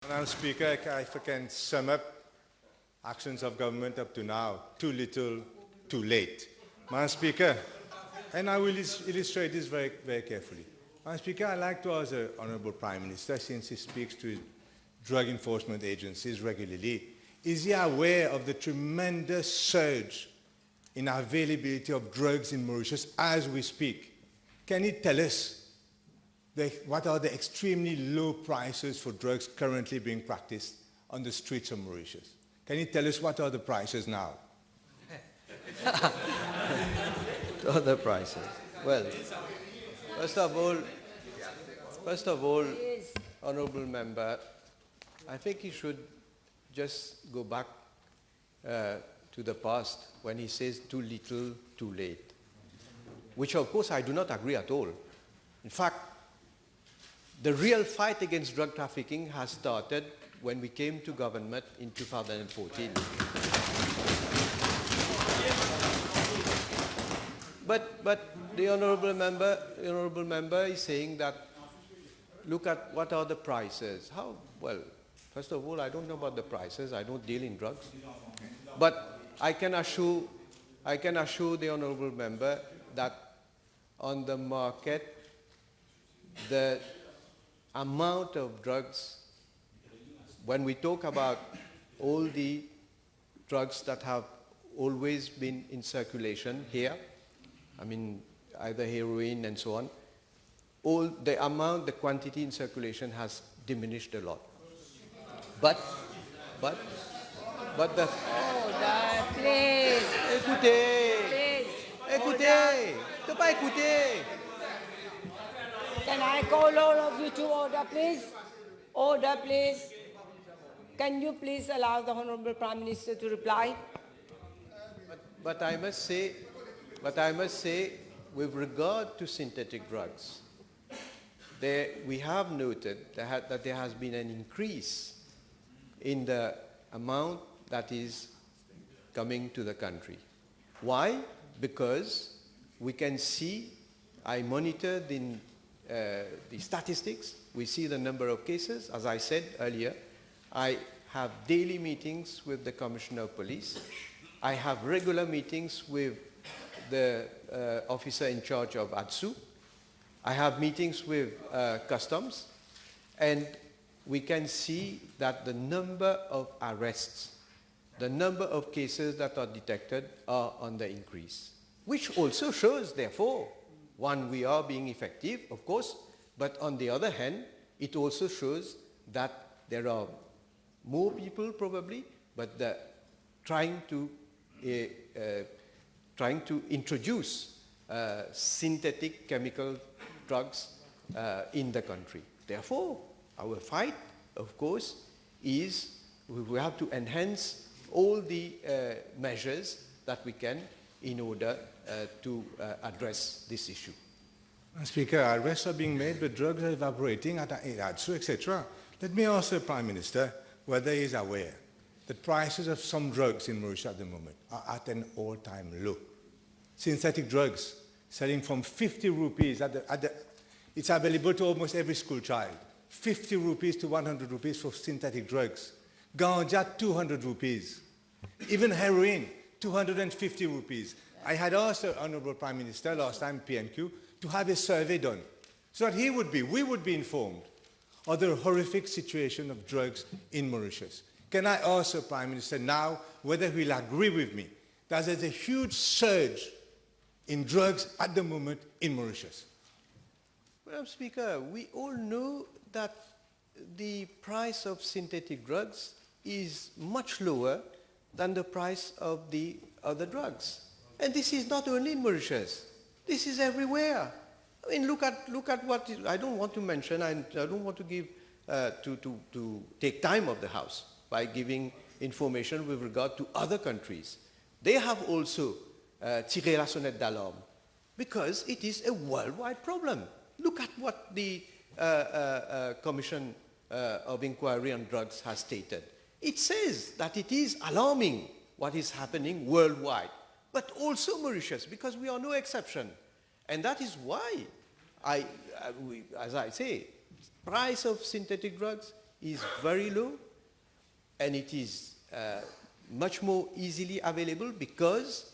Madam Speaker, if I can sum up actions of government up to now, too little, too late. Madam Speaker, and I will illustrate this very, very carefully. Madam Speaker, I'd like to ask the Honourable Prime Minister, since he speaks to drug enforcement agencies regularly, is he aware of the tremendous surge in availability of drugs in Mauritius as we speak? Can he tell us what are the extremely low prices for drugs currently being practiced on the streets of Mauritius? Can you tell us what are the prices now? Other prices. Well, first of all, Honourable Member, I think he should just go back to the past when he says too little, too late, which of course I do not agree at all. In fact, the real fight against drug trafficking has started when we came to government in 2014. But the honourable member is saying that, look at what are the prices. How? Well, first of all, I don't know about the prices. I don't deal in drugs. But I can assure the honourable member that on the market, the amount of drugs, when we talk about all the drugs that have always been in circulation here, I mean, either heroin and so on, all the amount, the quantity in circulation has diminished a lot. But the... Order, please. Écoutez! Écoutez! Ne pas écouter! Can I call all of you to order, please? Order, please. Can you please allow the Honourable Prime Minister to reply? But I must say, with regard to synthetic drugs, we have noted that there has been an increase in the amount that is coming to the country. Why? Because we can see, I monitor the statistics, we see the number of cases. As I said earlier, I have daily meetings with the Commissioner of Police. I have regular meetings with the officer in charge of ADSU. I have meetings with Customs. And we can see that the number of arrests, the number of cases that are detected are on the increase, which also shows, therefore, one, we are being effective, of course, but on the other hand, it also shows that there are more people probably, but trying to introduce synthetic chemical drugs in the country. Therefore, our fight, of course, is we have to enhance all the measures that we can in order to address this issue. Speaker, arrests are being made, but drugs are evaporating at ADSU, etc. Let me ask the Prime Minister whether he is aware that prices of some drugs in Mauritius at the moment are at an all-time low. Synthetic drugs selling from 50 rupees, it's available to almost every school child. 50 rupees to 100 rupees for synthetic drugs. Ganja, 200 rupees. Even heroin, 250 rupees. I had asked the Honourable Prime Minister last time, PNQ, to have a survey done so that we would be informed of the horrific situation of drugs in Mauritius. Can I ask the Prime Minister now whether he'll agree with me that there's a huge surge in drugs at the moment in Mauritius? Madam Speaker, we all know that the price of synthetic drugs is much lower than the price of the other drugs. And this is not only in Mauritius. This is everywhere. I mean, look at what I don't want to mention. I don't want to give to take time of the House by giving information with regard to other countries. They have also tiré la sonnette d'alarme because it is a worldwide problem. Look at what the Commission of Inquiry on Drugs has stated. It says that it is alarming what is happening worldwide, but also Mauritius, because we are no exception. And that is why, as I say, price of synthetic drugs is very low, and it is much more easily available because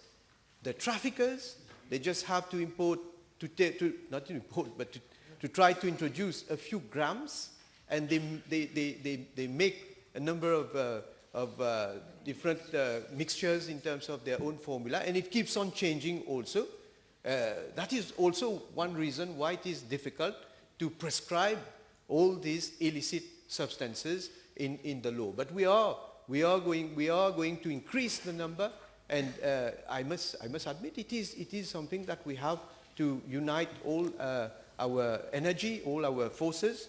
the traffickers, they just have to import, not to import, but to try to introduce a few grams, and they make a number of different mixtures in terms of their own formula, and it keeps on changing also. That is also one reason why it is difficult to prescribe all these illicit substances in the law. But we are going to increase the number, and I must admit it is something that we have to unite all our energy, all our forces,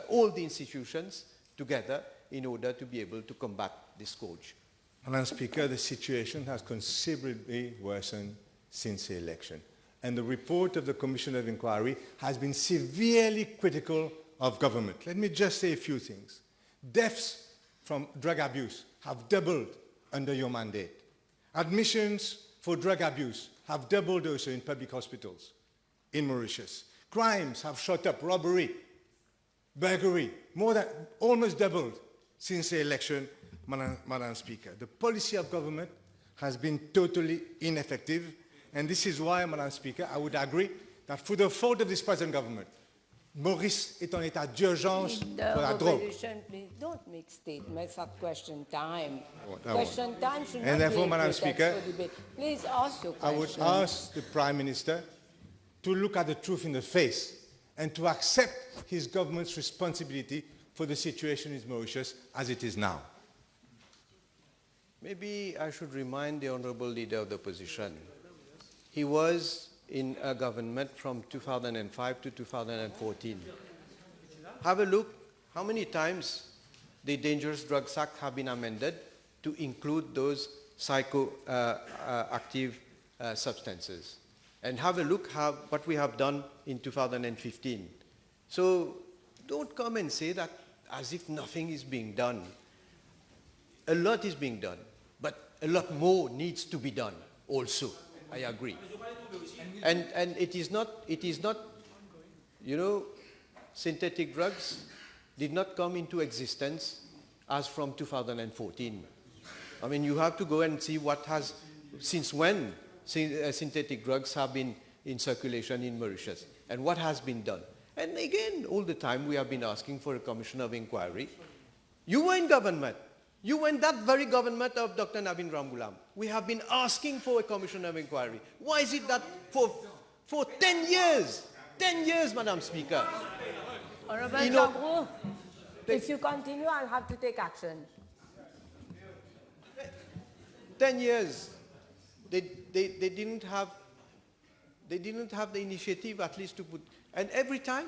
all the institutions together in order to be able to combat this scourge. Madam Speaker, the situation has considerably worsened since the election, and the report of the Commission of Inquiry has been severely critical of government. Let me just say a few things. Deaths from drug abuse have doubled under your mandate. Admissions for drug abuse have doubled also in public hospitals in Mauritius. Crimes have shot up, robbery, burglary, almost doubled since the election, Madam Speaker. The policy of government has been totally ineffective, and this is why, Madam Speaker, I would agree that for the fault of this present government, Maurice est en état d'urgence pour la drogue. Please don't make statements at question time. I Question time should And not therefore, be a Madam pretext Speaker, for debate. Please ask your question. I would ask the Prime Minister to look at the truth in the face and to accept his government's responsibility for the situation in Mauritius as it is now. Maybe I should remind the Honourable Leader of the Opposition. He was in a government from 2005 to 2014. Have a look how many times the Dangerous Drugs Act have been amended to include those psychoactive substances. And have a look what we have done in 2015. So don't come and say that as if nothing is being done. A lot is being done, but a lot more needs to be done also. I agree. And it is not, you know, synthetic drugs did not come into existence as from 2014. I mean, you have to go and see since when synthetic drugs have been in circulation in Mauritius and what has been done. And again, all the time we have been asking for a commission of inquiry. You were in government. You were in that very government of Dr. Navin Ramgoolam. We have been asking for a commission of inquiry. Why is it that for 10 years, Madam Speaker? Honourable Drogue, if you continue, I'll have to take action. 10 years, they didn't have the initiative at least to put, and every time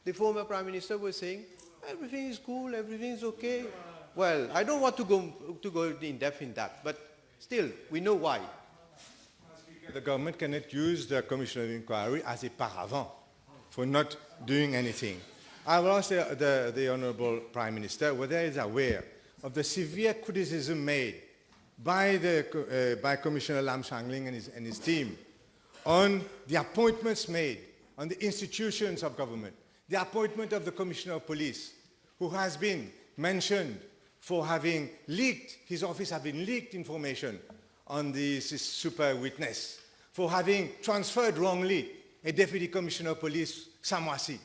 the former Prime Minister was saying, everything is cool, everything is okay. Well, I don't want to go in depth in that, but still, we know why. The government cannot use the Commission of Inquiry as a paravent for not doing anything. I will ask the Honourable Prime Minister whether he is aware of the severe criticism made by Commissioner Lam Shangling and his team on the appointments made on the institutions of government, the appointment of the Commissioner of Police, who has been mentioned for having leaked, his office having leaked information on this super witness, for having transferred wrongly a Deputy Commissioner of Police, Samwasi,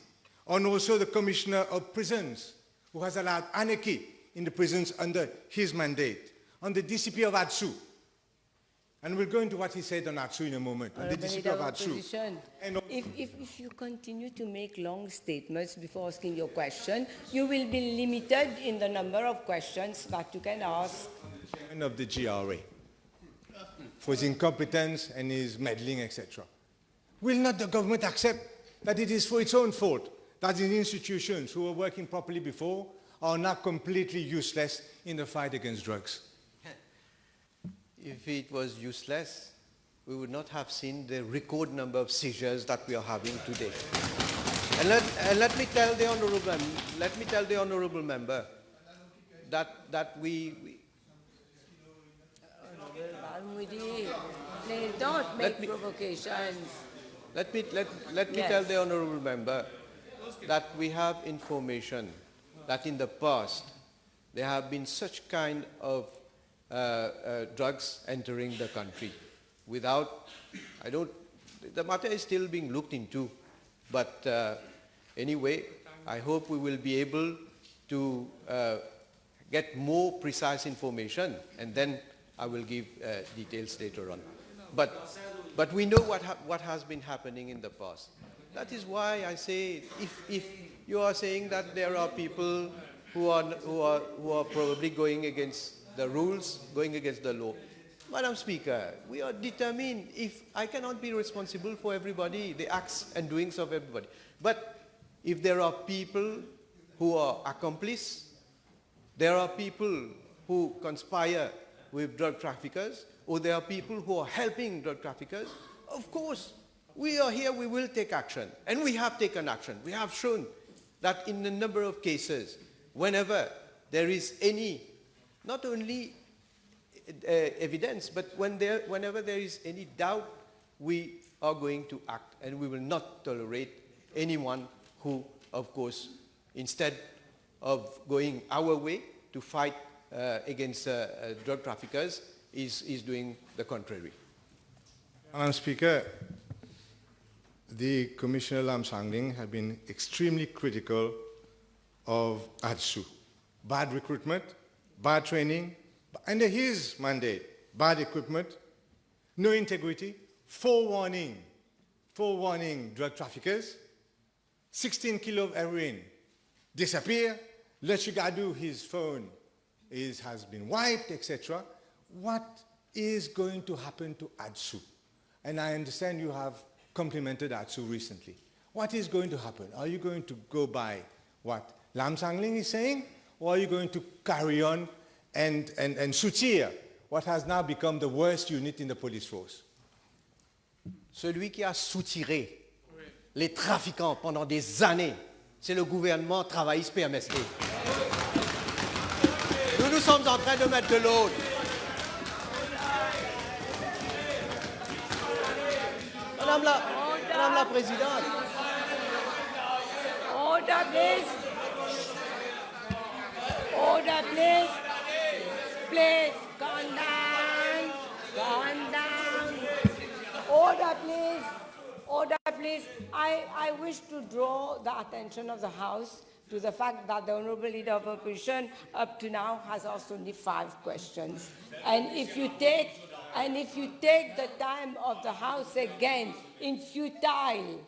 and also the Commissioner of Prisons, who has allowed anarchy in the prisons under his mandate, on the DCP of Atsu. And we'll go into what he said on Atsu in a moment, on the DCP of Atsu. If you continue to make long statements before asking your question, you will be limited in the number of questions that you can ask. Chairman of the GRA, for his incompetence and his meddling, etc. Will not the government accept that it is for its own fault that the institutions who were working properly before are now completely useless in the fight against drugs? If it was useless, we would not have seen the record number of seizures that we are having today. And let me tell the honourable member that we don't make provocations. Let me tell the honourable member that we have information that in the past there have been such kind of drugs entering the country without, the matter is still being looked into, but anyway, I hope we will be able to get more precise information, and then I will give details later on. But we know what has been happening in the past. That is why I say, if you are saying that there are people who are probably going against the rules, going against the law, Madam Speaker, we are determined. If I cannot be responsible for everybody, the acts and doings of everybody, but if there are people who are accomplices, there are people who conspire with drug traffickers, or there are people who are helping drug traffickers, of course, we are here, we will take action. And we have taken action. We have shown that in a number of cases, whenever there is any, not only evidence, but whenever there is any doubt, we are going to act, and we will not tolerate anyone who, of course, instead of going our way to fight against drug traffickers, is doing the contrary. Madam Speaker, the Commissioner Lam Sangling has been extremely critical of ADSU. Bad recruitment, bad training, under his mandate, bad equipment, no integrity, forewarning drug traffickers, 16 kilos of heroin disappear, Le Chugadu, his phone has been wiped, etc. What is going to happen to ADSU? And I understand you have complimented ADSU recently. What is going to happen? Are you going to go by what Lam Sangling is saying, or are you going to carry on and soutier what has now become the worst unit in the police force? Celui qui a soutiré les trafiquants pendant des années, c'est le gouvernement travailliste PMSD. Nous sommes en train de mettre de l'ordre. Madame la Présidente. Order, please. Order, please. Please, calm down. Calm down. Order, please. Order, please. I wish to draw the attention of the House to the fact that the Honourable Leader of Opposition up to now has asked only 5 questions. And if you take the time of the House again in futile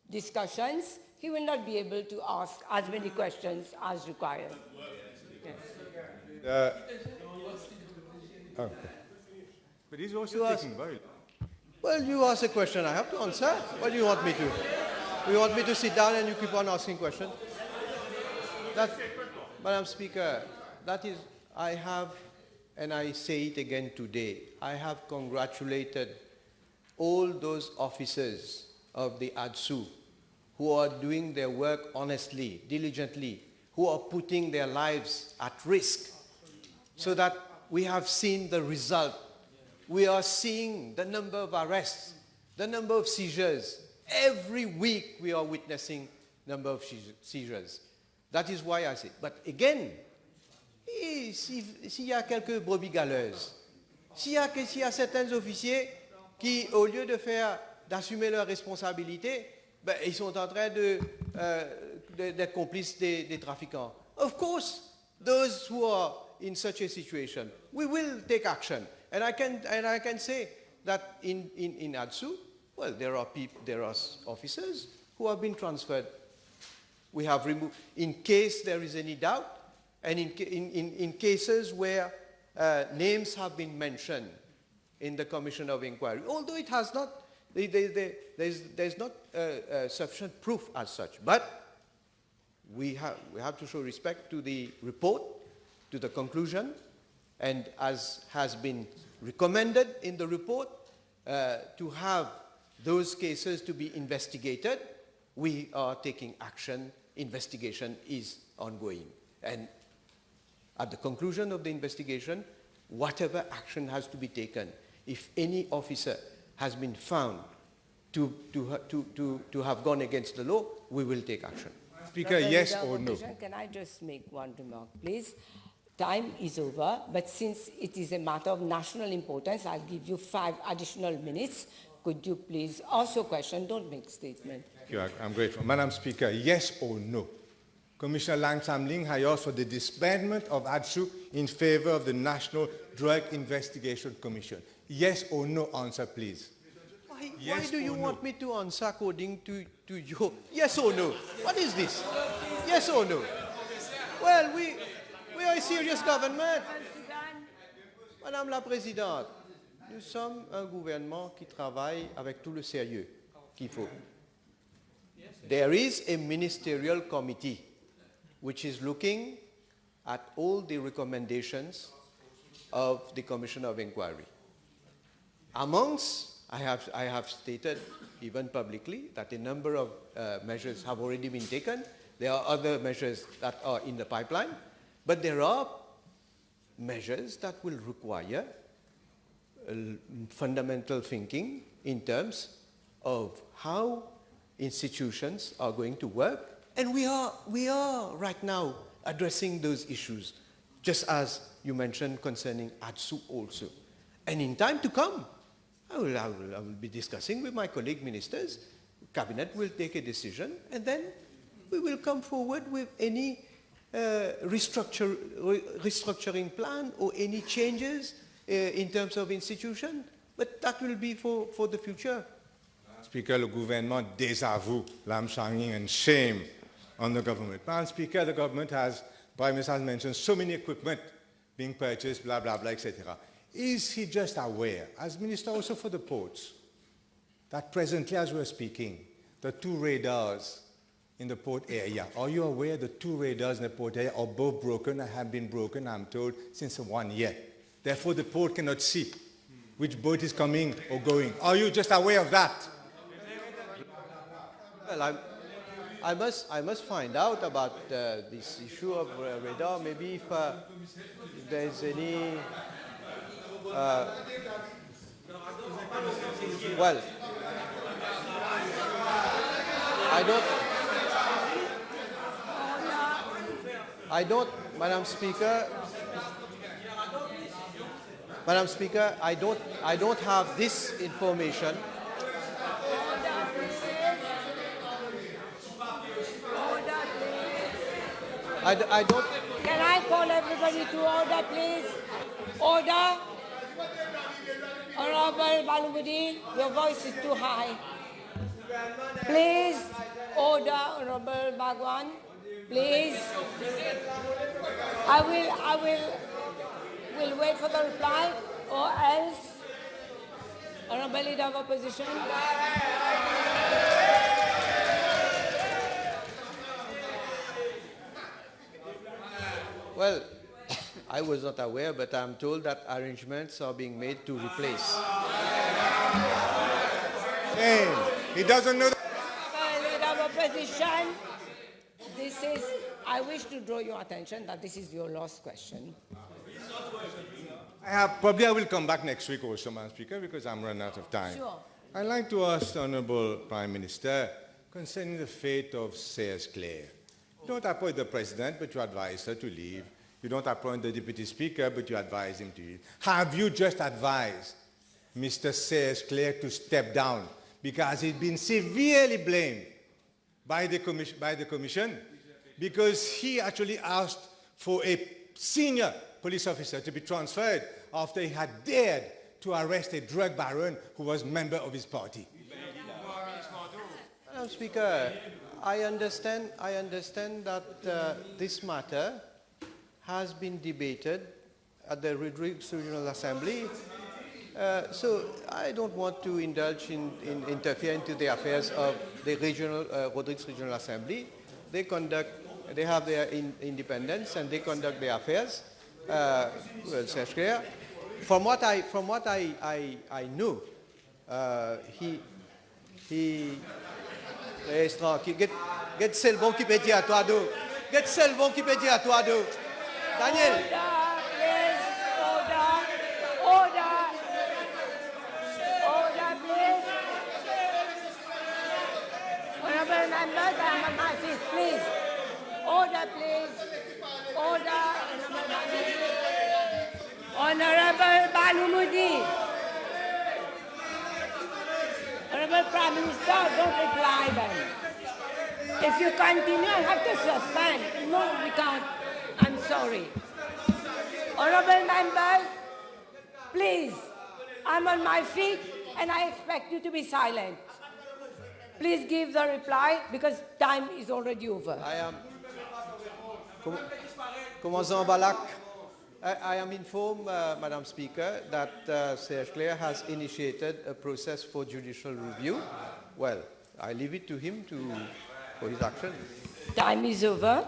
discussions, he will not be able to ask as many questions as required. Yes. Okay. But he's also taking very long. Well, you ask a question, I have to answer. What do you want me to? You want me to sit down and you keep on asking questions? Madam Speaker, that is, I have, and I say it again today, I have congratulated all those officers of the ADSU who are doing their work honestly, diligently, who are putting their lives at risk, so that we have seen the result. We are seeing the number of arrests, the number of seizures. Every week we are witnessing number of seizures. That is why I say. But again, s'il y a quelques brebis galeuses, s'il y a certains officiers qui, au lieu d'assumer leurs responsabilités, ben, ils sont en train d'être complices des trafiquants. Of course, those who are in such a situation, we will take action. And I can say that in ADSU, well, there are officers who have been transferred. We have removed, in case there is any doubt, and in cases where names have been mentioned in the Commission of Inquiry, although it has not, there's not sufficient proof as such. But we have to show respect to the report, to the conclusion, and as has been recommended in the report, to have those cases to be investigated, we are taking action. Investigation is ongoing. And at the conclusion of the investigation, whatever action has to be taken, if any officer has been found to have gone against the law, we will take action. Speaker, yes or no? Can I just make one remark, please? Time is over, but since it is a matter of national importance, I'll give you 5 additional minutes. Could you please ask your question? Don't make statement. Thank you. I'm grateful. Madam Speaker, yes or no? Commissioner Lang Sam Ling has asked for the disbandment of ADSU in favor of the National Drug Investigation Commission. Yes or no answer, please. Why do you want me to answer according to your yes or no? What is this? Yes or no? Well, we are a serious government. Madame la Présidente, nous sommes un gouvernement qui travaille avec tout le sérieux qu'il faut. There is a ministerial committee which is looking at all the recommendations of the Commission of Inquiry. Amongst, I have stated even publicly that a number of measures have already been taken. There are other measures that are in the pipeline, but there are measures that will require fundamental thinking in terms of how institutions are going to work. And we are right now addressing those issues, just as you mentioned concerning ADSU also. And in time to come, I will be discussing with my colleague ministers. Cabinet will take a decision, and then we will come forward with any restructuring plan or any changes in terms of institution. But that will be for the future. Speaker, le gouvernement désavoue l'amshanging and shame on the government. Madam Speaker, the government has, Prime Minister has mentioned so many equipment being purchased, blah, blah, blah, etc. Is he just aware, as Minister also for the ports, that presently as we're speaking, the 2 radars in the port area, are you aware the 2 radars in the port area are both broken and have been broken, I'm told, since 1 year? Therefore, the port cannot see which boat is coming or going. Are you just aware of that? Well, I must find out about this issue of radar. Maybe if there's any... well, Madam Speaker, I don't have this information. I don't. Can I call everybody to order, please? Order. Honorable Balubudi, your voice is too high. Please, order, Honorable Bhagwan. Please. I will wait for the reply, or else, Honorable Leader of Opposition. Well, I was not aware, but I'm told that arrangements are being made to replace. Hey, he doesn't know that. Leader of Opposition, I wish to draw your attention that this is your last question. Probably I will come back next week also, Madam Speaker, because I'm running out of time. Sure. I'd like to ask the Honourable Prime Minister concerning the fate of Sayers Clare. You don't appoint the President, but you advise her to leave. You don't appoint the Deputy Speaker, but you advise him to leave. Have you just advised Mr. Sayers Clare to step down because he's been severely blamed by the Commission because he actually asked for a senior police officer to be transferred after he had dared to arrest a drug baron who was a member of his party? Madam Speaker, I understand that this matter has been debated at the Rodrigues Regional Assembly. So I don't want to indulge in interfere into the affairs of the Rodrigues Regional Assembly. They have their independence and they conduct their affairs. From what I know, he est tranquille. Get Selvon qui peut dire à toi d'eau. Get Selvon qui peut dire à toi d'eau. Daniel. Order, please. Order, please. Honorable members, I am on my seat, please. Order, please. Order. Honorable Balumudi. Honorable Prime Minister, don't reply then. If you continue, I have to suspend. No, we can't. I'm sorry. Honorable members, please, I'm on my feet and I expect you to be silent. Please give the reply because time is already over. I am... Commençons Balak. I am informed, Madam Speaker, that Serge Claire has initiated a process for judicial review. Well, I leave it to him for his action. Time is over.